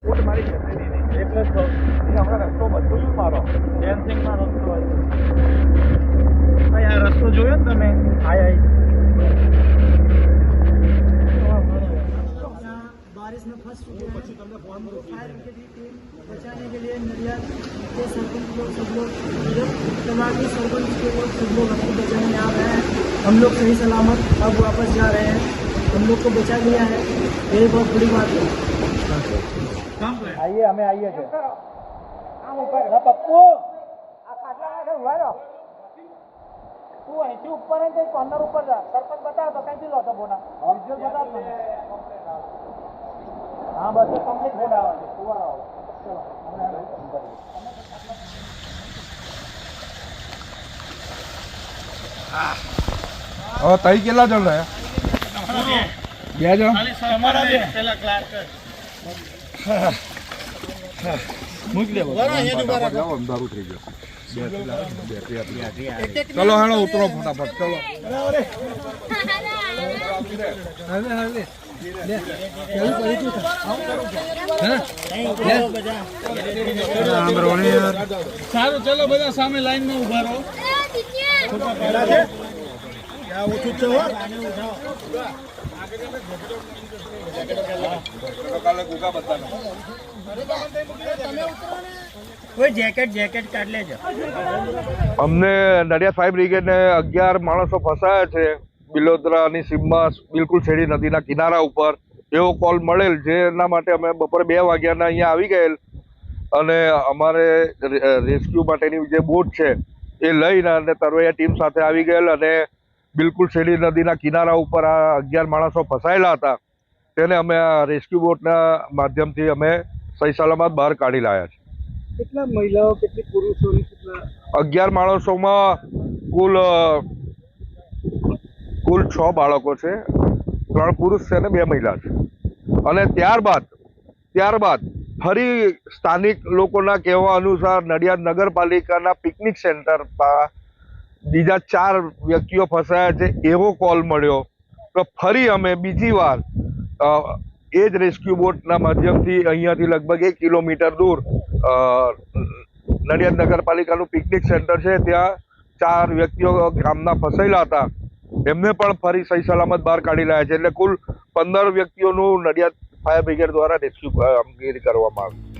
ફૂટ મારી જતી નહીં એટલે જ કહું હમણાં રસ્તો બધું મારો ડેન્સિંગમાં રસ્તો હતો આ રસ્તો જોયો ને તમે बारिश में फंस चुके हैं। फायर ब्रिगेड की टीम बचाने के लिए नडियाद के सरपंच लोग सब लोग तलाटी सरपंच के लोग सब लोग हमको बचाने आ रहे हैं। हम लोग सही सलामत अब वापस जा रहे हैं। हम लोग को बचा लिया है, ये बहुत बड़ी बात है। आइए हमें आइए थे पप्पू तू ऐसी ऊपर है कॉर्नर ऊपर जा सरपंच बता तो कहीं लो तो बोला बता हाँ बस कंप्लीट हो रहा है तई केला जण रहे બે જણ તમારા બે પેલા ક્લાસ મૂકી દેવો જાઓ અંધારું થઈ ગયું ચલો હેડો ઉતરો ફટાફટ ચલો સારું ચલો બધા સામે લાઈન માં ઉભા રહો જેકેટ કાઢ લેજો અમને નડિયાદ ફાયર બ્રિગેડને 11 માણસો ફસાયા છે બિલોદરાની સીમમાં બિલકુલ છેડી નદીના કિનારા ઉપર એવો કોલ મળેલ જેના માટે અમે બપોરે 2 વાગ્યાના અહીંયા આવી ગયેલ અને અમારે રેસ્ક્યુ માટેની જે બોટ છે એ લઈને અને તરવૈયા ટીમ સાથે આવી ગયેલ અને બિલકુલ છેડી નદીના કિનારા ઉપર આ 11 માણસો ફસાયેલા હતા તેને અમે આ રેસ્ક્યુ બોટના માધ્યમથી અમે સહી સલામત બહાર કાઢી લાવ્યા છે कितना महिलाओं कितने पुरुषों ने कितना 11 માણસોમાં કુલ 6 બાળકો છે 3 પુરુષ છે અને 2 મહિલા છે અને ત્યારબાદ ફરી સ્થાનિક લોકોના કહેવા અનુસાર નડિયાદ નગરપાલિકાના પિકનિક સેન્ટર પર બીજા 4 વ્યક્તિઓ ફસાયા છે એવો કોલ મળ્યો તો ફરી અમે બીજી વાર એ જ રેસ્ક્યુ બોટના માધ્યમથી અહીંયાથી લગભગ 1 કિલોમીટર દૂર નડિયાદ નગરપાલિકાનું પિકનિક સેન્ટર છે ત્યાં 4 વ્યક્તિઓ ગામના ફસાયેલા હતા એમને પણ ફરી સહી સલામત બહાર કાઢી લાયા છે એટલે કુલ 15 વ્યક્તિઓનું નડિયાદ ફાયર બ્રિગેડ દ્વારા રેસ્ક્યુ કામગીરી કરવામાં આવી